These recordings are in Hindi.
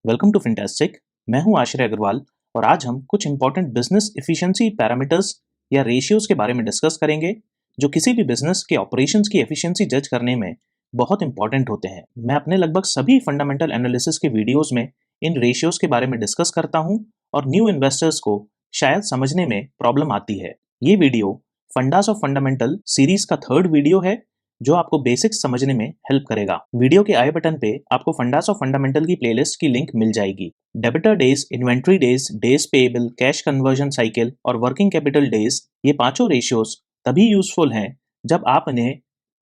Welcome to फिनटेस्टिक। मैं हूं आश्रय अग्रवाल और आज हम कुछ इंपॉर्टेंट बिजनेस एफिशिएंसी पैरामीटर्स या रेशियोज के बारे में डिस्कस करेंगे जो किसी भी बिजनेस के ऑपरेशंस की एफिशिएंसी जज करने में बहुत इंपॉर्टेंट होते हैं। मैं अपने लगभग सभी फंडामेंटल एनालिसिस के वीडियोस में इन रेशियोज के बारे में डिस्कस करता हूं और न्यू इन्वेस्टर्स को शायद समझने में प्रॉब्लम आती है। ये video fundas of fundamental series का थर्ड वीडियो है जो आपको बेसिक्स समझने में हेल्प करेगा। वीडियो के आई बटन पे आपको फंडास ऑफ फंडामेंटल की प्लेलिस्ट की लिंक मिल जाएगी। Debtor days, inventory days, days payable, cash conversion cycle और वर्किंग कैपिटल डेज, ये पांचों रेशियोज तभी यूजफुल हैं जब आप इन्हें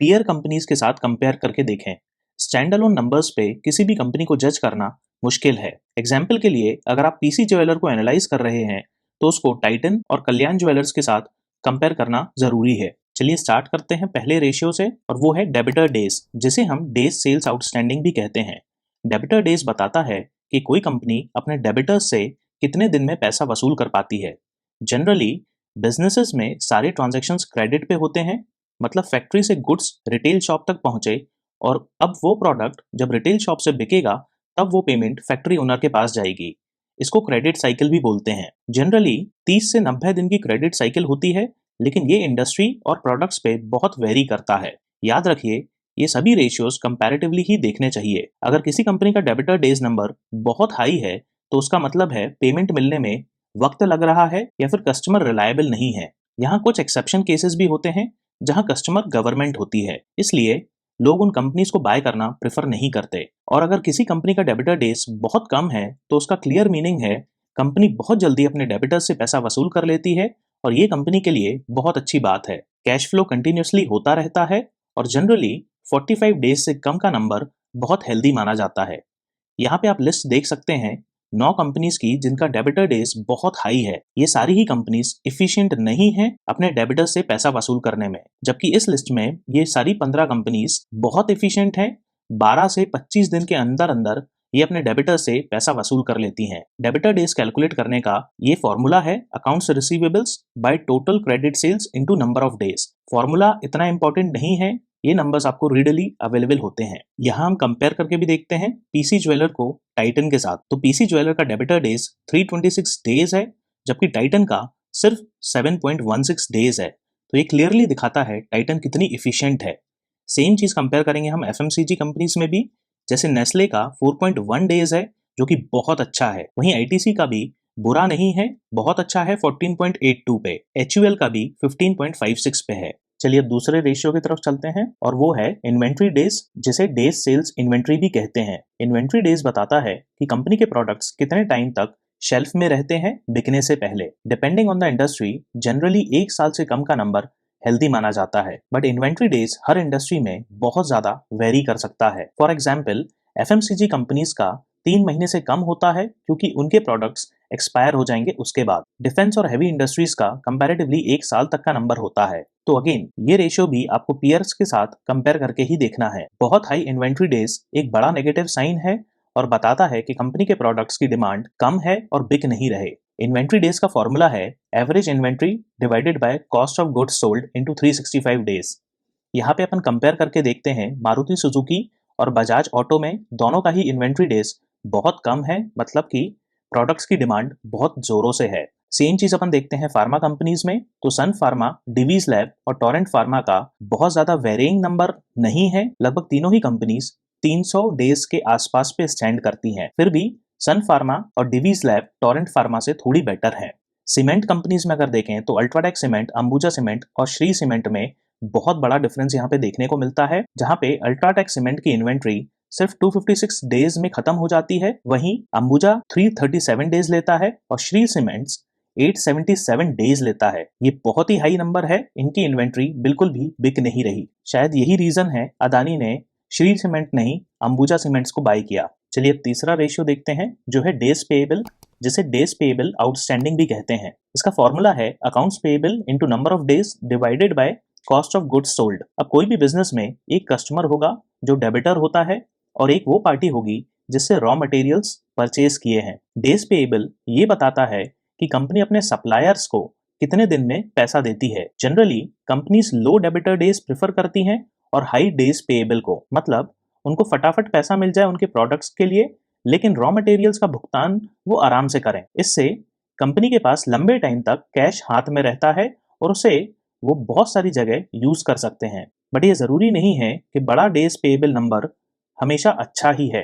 पीयर कंपनीज के साथ कंपेयर करके देखें। स्टैंड अलोन नंबर्स पे किसी भी कंपनी को जज करना मुश्किल है। एग्जाम्पल के लिए अगर आप पीसी ज्वेलर को एनालाइज कर रहे हैं तो उसको टाइटन और कल्याण ज्वेलर्स के साथ कंपेयर करना जरूरी है। चलिए स्टार्ट करते हैं पहले रेशियो से और वो है डेबिटर डेज, जिसे हम डेज सेल्स आउटस्टैंडिंग भी कहते हैं। डेबिटर डेज बताता है कि कोई कंपनी अपने डेबिटर्स से कितने दिन में पैसा वसूल कर पाती है। जनरली बिजनेसेस में सारे ट्रांजैक्शंस क्रेडिट पे होते हैं, मतलब फैक्ट्री से गुड्स रिटेल शॉप तक पहुंचे और अब वो प्रोडक्ट जब रिटेल शॉप से बिकेगा तब वो पेमेंट फैक्ट्री ओनर के पास जाएगी। इसको क्रेडिट साइकिल भी बोलते हैं। जनरली 30 से 90 दिन की क्रेडिट साइकिल होती है, लेकिन ये इंडस्ट्री और प्रोडक्ट्स पे बहुत वेरी करता है। याद रखिए, ये सभी रेशियोज कंपैरेटिवली ही देखने चाहिए। अगर किसी कंपनी का डेबिटर डेज नंबर बहुत हाई है तो उसका मतलब है पेमेंट मिलने में वक्त लग रहा है या फिर कस्टमर रिलायबल नहीं है। यहाँ कुछ एक्सेप्शन केसेस भी होते हैं जहाँ कस्टमर गवर्नमेंट होती है, इसलिए लोग उन कंपनीज को बाय करना प्रेफर नहीं करते। और अगर किसी कंपनी का डेबिटर डेज बहुत कम है तो उसका क्लियर मीनिंग है कंपनी बहुत जल्दी अपने डेबिटर्स से पैसा वसूल कर लेती है और ये कंपनी के लिए बहुत अच्छी बात है। कैश फ्लो कंटिन्यूसली होता रहता है और जनरली 45 डेज से कम का नंबर बहुत हेल्दी माना जाता है। यहाँ पे आप लिस्ट देख सकते हैं 9 कंपनीज की जिनका डेबिटर डेज बहुत हाई है। ये सारी ही कंपनीज इफिशिएंट नहीं है अपने डेबिटर से पैसा वसूल करने में, जबकि इस लिस्ट में ये सारी 15 कंपनीज बहुत इफिशिएंट है। 12 से 25 दिन के अंदर अंदर ये अपने डेबिटर से पैसा वसूल कर लेती हैं। डेबिटर डेज कैलकुलेट करने का ये फॉर्मूला है accounts receivables by total credit sales into number of days. Formula इतना इंपॉर्टेंट नहीं है, ये नंबर्स आपको रीडली अवेलेबल होते हैं। यहाँ हम कंपेयर करके भी देखते हैं पीसी ज्वेलर को टाइटन के साथ। तो पीसी ज्वेलर का डेबिटर डेज 326 डेज है, जबकि टाइटन का सिर्फ 7.16 डेज है। तो ये क्लियरली दिखाता है टाइटन कितनी इफिशिएंट है। सेम चीज कंपेयर करेंगे हम एफएमसीजी कंपनीज में भी, जैसे नेस्ले का 4.1 डेज है जो कि बहुत अच्छा है। वहीं आईटीसी का भी बुरा नहीं है, बहुत अच्छा है 14.82 पे। एचयूएल का भी 15.56 पे है। चलिए अब दूसरे रेशियो की तरफ चलते हैं और वो है इन्वेंट्री डेज, जिसे डेज सेल्स इन्वेंट्री भी कहते हैं। इन्वेंट्री डेज बताता है कि कंपनी के प्रोडक्ट्स कितने टाइम तक शेल्फ में रहते हैं बिकने से पहले। Depending on the industry generally 1 साल से कम का नंबर हेल्दी माना जाता है, but inventory days her industry में बहुत ज्यादा वेरी कर सकता है। फॉर एग्जाम्पल एफएमसीजी कंपनीज का 3 महीने से कम होता है क्योंकि उनके प्रोडक्ट्स एक्सपायर हो जाएंगे उसके बाद। डिफेंस और हैवी इंडस्ट्रीज का कंपैरेटिवली 1 साल तक का नंबर होता है। तो अगेन ये रेशियो भी आपको पीयर्स के साथ कंपेयर करके ही देखना है। बहुत हाई इन्वेंट्री डेज एक बड़ा नेगेटिव साइन है और बताता है कि कंपनी के प्रोडक्ट्स की डिमांड कम है और बिक नहीं रहे। इन्वेंट्री डेज का फॉर्मूला है average inventory divided by cost of goods sold into 365 days. यहाँ पे अपन कंपेयर करके देखते हैं मारुति सुजुकी और बजाज ऑटो में दोनों का ही इन्वेंट्री डेज बहुत कम है, मतलब कि प्रोडक्ट्स की डिमांड बहुत जोरों से है। सेम चीज अपन देखते हैं फार्मा कंपनीज में, तो सन फार्मा, डिवीज लैब और टोरेंट फार्मा का बहुत ज्यादा वेरिंग नंबर नहीं है। लगभग तीनों ही कंपनीज 300 डेज के आसपास पे स्टैंड करती हैं। फिर भी सन फार्मा और डिवीज लैब टोरेंट फार्मा से थोड़ी बेटर है। सीमेंट कंपनीज में अगर देखें तो अल्ट्राटेक सीमेंट, अंबुजा सीमेंट और श्री सीमेंट में बहुत बड़ा डिफरेंस यहाँ पे देखने को मिलता है, जहाँ पे अल्ट्राटेक सीमेंट की इन्वेंट्री सिर्फ 256 डेज में खत्म हो जाती है, वहीं अंबुजा 337 डेज लेता है और श्री सीमेंट्स 877 डेज लेता है। ये बहुत ही हाई नंबर है। इनकी इन्वेंट्री बिल्कुल भी बिक नहीं रही। शायद यही रीजन है अदानी ने श्री सीमेंट नहीं अंबुजा सीमेंट्स को बाय किया। चलिए अब तीसरा रेशियो देखते हैं जो है डेज पेएबल, जिसे डेज पेएबल आउटस्टैंडिंग भी कहते हैं। इसका फॉर्मूला है accounts payable into number of days divided by cost of goods sold. अब कोई भी बिजनेस में एक कस्टमर होगा जो डेबिटर होता है और एक वो पार्टी होगी जिससे रॉ मटेरियल्स परचेज किए हैं। डेज पेएबल ये बताता है कि कंपनी अपने सप्लायर्स को कितने दिन में पैसा देती है। जनरली कंपनीज लो डेबिटर डेज प्रेफर करती हैं और हाई डेज पेएबल को, मतलब उनको फटाफट पैसा मिल जाए उनके प्रोडक्ट्स के लिए, लेकिन रॉ मटेरियल्स का भुगतान वो आराम से करें। इससे कंपनी के पास लंबे टाइम तक कैश हाथ में रहता है और उसे वो बहुत सारी जगह यूज कर सकते हैं। बट ये जरूरी नहीं है कि बड़ा डेज पेएबल नंबर हमेशा अच्छा ही है।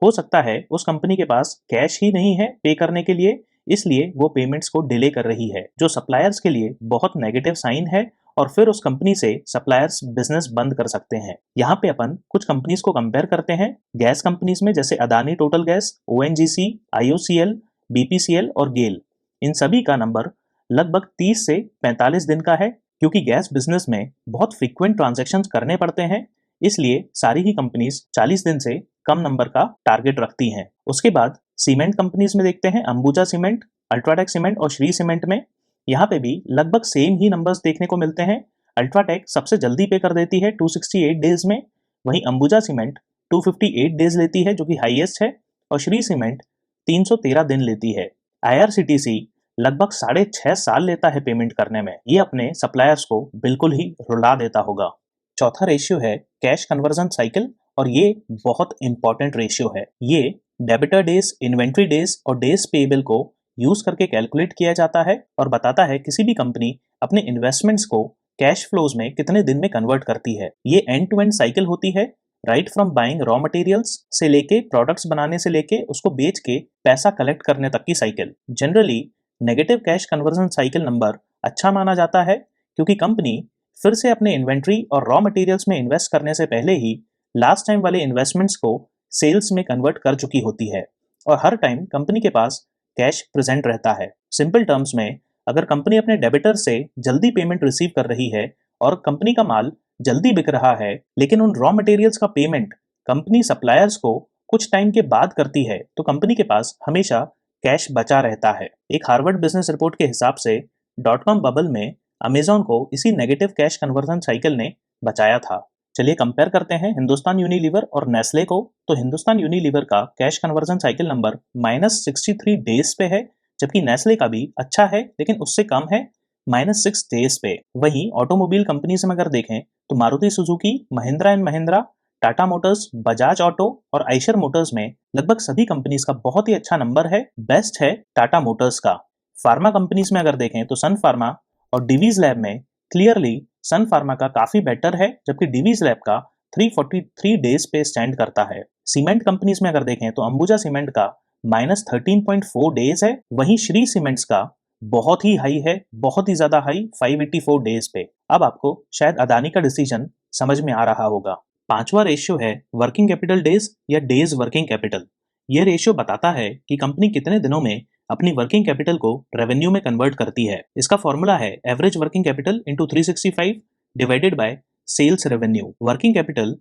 हो सकता है उस कंपनी के पास कैश ही नहीं है पे करने के लिए, इसलिए वो पेमेंट्स को डिले कर रही है, जो सप्लायर्स के लिए बहुत नेगेटिव साइन है और फिर उस कंपनी से सप्लायर्स बिजनेस बंद कर सकते हैं। यहाँ पे अपन कुछ कंपनीज को कंपेयर करते हैं गैस कंपनीज में, जैसे Adani total gas, ONGC, IOCL, BPCL और गेल। इन सभी का नंबर लगभग 30 से 45 दिन का है। क्योंकि गैस बिजनेस में बहुत फ्रीक्वेंट ट्रांजैक्शन करने पड़ते हैं, इसलिए सारी ही कंपनीज 40 दिन से कम नंबर का टारगेट रखती हैं। उसके बाद सीमेंट कंपनीज में देखते हैं अंबुजा सीमेंट, अल्ट्राटेक सीमेंट और श्री सीमेंट में। यहाँ पे भी लगभग सेम ही नंबर्स देखने को मिलते हैं। अल्ट्राटेक सबसे जल्दी पे कर देती है 268 डेज में, वहीं अंबुजा सीमेंट 258 डेज लेती है जो कि हाईएस्ट है, और श्री सीमेंट 313 दिन लेती है। आईआरसीटीसी लगभग 6.5 साल लेता है पेमेंट करने में। ये अपने सप्लायर्स को बिल्कुल ही रुला देता होगा। चौथा रेशियो है कैश कन्वर्जन साइकिल, और ये बहुत इंपॉर्टेंट रेशियो है। ये डेबिटर डेज, इन्वेंट्री डेज और डेज पेएबल को यूज करके कैलकुलेट किया जाता है और बताता है किसी भी कंपनी अपने इन्वेस्टमेंट्स को कैश फ्लोज में कितने दिन में कन्वर्ट करती है। ये एंड टू एंड साइकिल होती है, right from buying raw materials से लेके प्रोडक्ट्स बनाने से लेके उसको बेच के पैसा कलेक्ट करने तक की cycle. Generally negative cash conversion cycle number अच्छा माना जाता है, क्योंकि कंपनी फिर से अपने इन्वेंट्री और रॉ मटेरियल्स में इन्वेस्ट करने से पहले ही लास्ट टाइम वाले इन्वेस्टमेंट्स को सेल्स में कन्वर्ट कर चुकी होती है और हर टाइम कंपनी के पास कैश प्रेजेंट रहता है। सिंपल टर्म्स में, अगर कंपनी अपने डेबिटर से जल्दी पेमेंट रिसीव कर रही है और कंपनी का माल जल्दी बिक रहा है, लेकिन उन रॉ मटेरियल्स का पेमेंट कंपनी सप्लायर्स को कुछ टाइम के बाद करती है, तो कंपनी के पास हमेशा कैश बचा रहता है। एक हार्वर्ड बिजनेस रिपोर्ट के हिसाब से .com बबल में अमेजॉन को इसी नेगेटिव कैश कन्वर्जन साइकिल ने बचाया था। चलिए कंपेयर करते हैं हिंदुस्तान यूनिलीवर और नेस्ले को। तो हिंदुस्तान यूनिलीवर का cash conversion cycle number -63 days पे है, जबकि नेस्ले का भी अच्छा है लेकिन उससे कम है, -6 डेज पे। वहीं ऑटोमोबाइल कंपनी से अगर देखें तो Maruti Suzuki, Mahindra and Mahindra, Tata Motors, Bajaj auto और आइशर मोटर्स में लगभग सभी कंपनीज का बहुत ही अच्छा नंबर है। बेस्ट है टाटा मोटर्स का। फार्मा कंपनीज में अगर देखें तो सन फार्मा और डिवीज लैब में क्लियरली सन फार्मा का काफी बेटर है, जबकि डिवीज लैब का 343 डेज पे स्टैंड करता है। सीमेंट कंपनीज में अगर देखें तो अंबुजा सीमेंट का -13.4 डेज है, वहीं श्री सीमेंट्स का बहुत ही हाई है, बहुत ही ज्यादा हाई 584 डेज पे। अब आपको शायद अदानी का डिसीजन समझ में आ रहा होगा। पांचवा रेशियो है वर्किंग कैपिटल डेज या डेज वर्किंग कैपिटल। यह रेशियो बताता है कि कंपनी कितने दिनों में अपनी वर्किंग कैपिटल को रेवेन्यू में कन्वर्ट करती है। इसका फॉर्मूला है average working capital into 365 divided by sales revenue. Working capital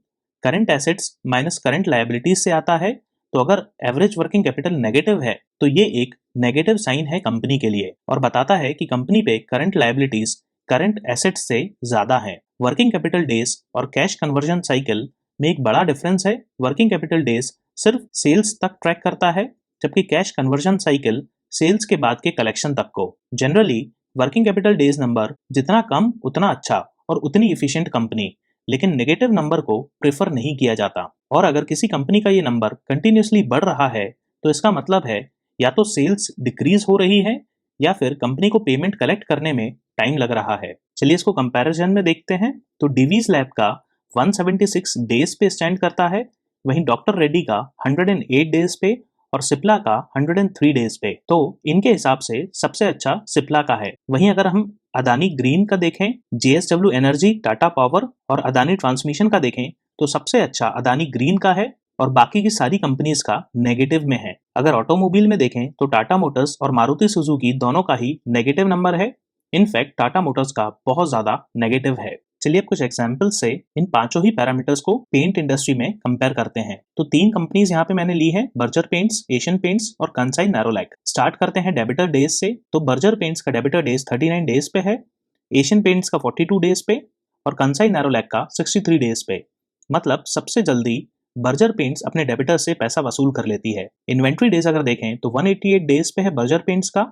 current assets minus current liabilities से आता है, तो अगर एवरेज वर्किंग कैपिटल नेगेटिव है तो ये एक नेगेटिव साइन है कंपनी के लिए और बताता है कि कंपनी पे करंट लायबिलिटीज करंट एसेट्स से ज्यादा है। वर्किंग कैपिटल डेज और कैश कन्वर्जन साइकिल में एक बड़ा डिफरेंस है। वर्किंग कैपिटल डेज सिर्फ सेल्स तक ट्रैक करता है, जबकि कैश कन्वर्जन साइकिल सेल्स के बाद के कलेक्शन तक को। Generally working capital days number जितना कम उतना अच्छा और उतनी इफिशिएंट कंपनी, लेकिन नेगेटिव नंबर को प्रेफर नहीं किया जाता। और अगर किसी कंपनी का ये नंबर कंटिन्यूसली बढ़ रहा है तो इसका मतलब है या तो सेल्स डिक्रीज हो रही है या फिर कंपनी को पेमेंट कलेक्ट करने में टाइम लग रहा है। चलिए इसको कंपैरिजन में देखते हैं। तो डिवीज लैब का 176 डेज पे स्टैंड करता है, वहीं डॉक्टर रेड्डी का 108 डेज पे और सिप्ला का 103 डेज पे। तो इनके हिसाब से सबसे अच्छा सिप्ला का है। वहीं अगर हम अदानी ग्रीन का देखें, जेएसडब्ल्यू एनर्जी, टाटा पावर और अदानी ट्रांसमिशन का देखें तो सबसे अच्छा अदानी ग्रीन का है और बाकी की सारी कंपनीज का नेगेटिव में है। अगर ऑटोमोबाइल में देखें तो टाटा मोटर्स और मारुति सुजुकी दोनों का ही नेगेटिव नंबर है। इनफैक्ट टाटा मोटर्स का बहुत ज्यादा नेगेटिव है। चलिए अब कुछ एग्जाम्पल से इन पांचों ही पैरामीटर्स को पेंट इंडस्ट्री में कंपेयर करते हैं। तो 3 कंपनीज यहाँ पे मैंने ली है, बर्जर पेंट्स, एशियन पेंट्स और कंसाई नैरोलैक। स्टार्ट करते हैं डेबिटर डेज से। तो बर्जर पेंट्स का डेबिटर डेज 39 डेज पे है, एशियन पेंट्स का 42 डेज पे और कंसाई नैरोलैक का 63 डेज पे। मतलब सबसे जल्दी बर्जर पेंट्स अपने डेबिटर से पैसा वसूल कर लेती है। इन्वेंट्री डेज अगर देखें तो 188 डेज पे है बर्जर पेंट्स का,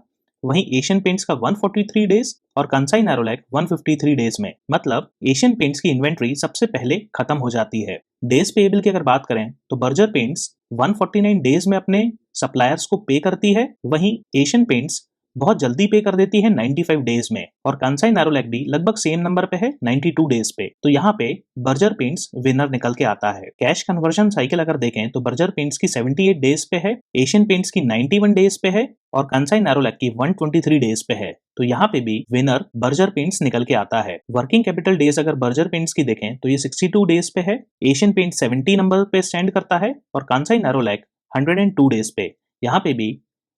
वहीं एशियन पेंट्स का 143 डेज और कंसाई नैरोलैक 153 डेज में। मतलब एशियन पेंट्स की इन्वेंट्री सबसे पहले खत्म हो जाती है। डेज पेएबल की अगर बात करें तो बर्जर पेंट्स 149 डेज में अपने सप्लायर्स को पे करती है, वहीं एशियन पेंट्स बहुत जल्दी पे कर देती है 95 डेज में, और कंसाई नैरोलैक भी लगभग सेम नंबर पे है 92 डेज पे। तो यहाँ पे बर्जर पेंट्स विनर निकल के आता है। कैश कन्वर्जन साइकिल अगर देखें तो बर्जर पेंट्स की 78 डेज पे है, एशियन पेंट्स की 91 डेज पे है और कंसाई नैरोलैक की 123 डेज पे है। तो यहाँ पे भी विनर बर्जर पेंट्स निकल के आता है। वर्किंग कैपिटल डेज अगर बर्जर पेंट्स की देखें तो ये 62 डेज पे है, एशियन पेंट 70 नंबर पे स्टैंड करता है और कंसाई नैरोलैक 102 डेज पे। यहाँ पे भी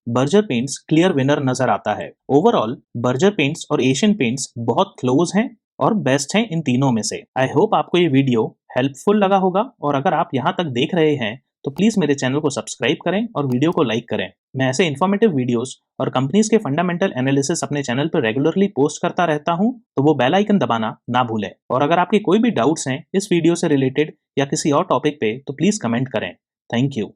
बर्जर पेंट्स क्लियर विनर नजर आता है। ओवरऑल बर्जर पेंट्स और एशियन पेंट्स बहुत क्लोज हैं और बेस्ट हैं इन तीनों में से। आई होप आपको ये वीडियो हेल्पफुल लगा होगा, और अगर आप यहाँ तक देख रहे हैं तो प्लीज मेरे चैनल को सब्सक्राइब करें और वीडियो को लाइक करें। मैं ऐसे इन्फॉर्मेटिव वीडियोस और कंपनीज के फंडामेंटल एनालिसिस अपने चैनल पर रेगुलरली पोस्ट करता रहता हूं, तो वो बेल आइकन दबाना ना भूलें। और अगर आपके कोई भी डाउट्स हैं इस वीडियो से रिलेटेड या किसी और टॉपिक पे तो प्लीज कमेंट करें। Thank you.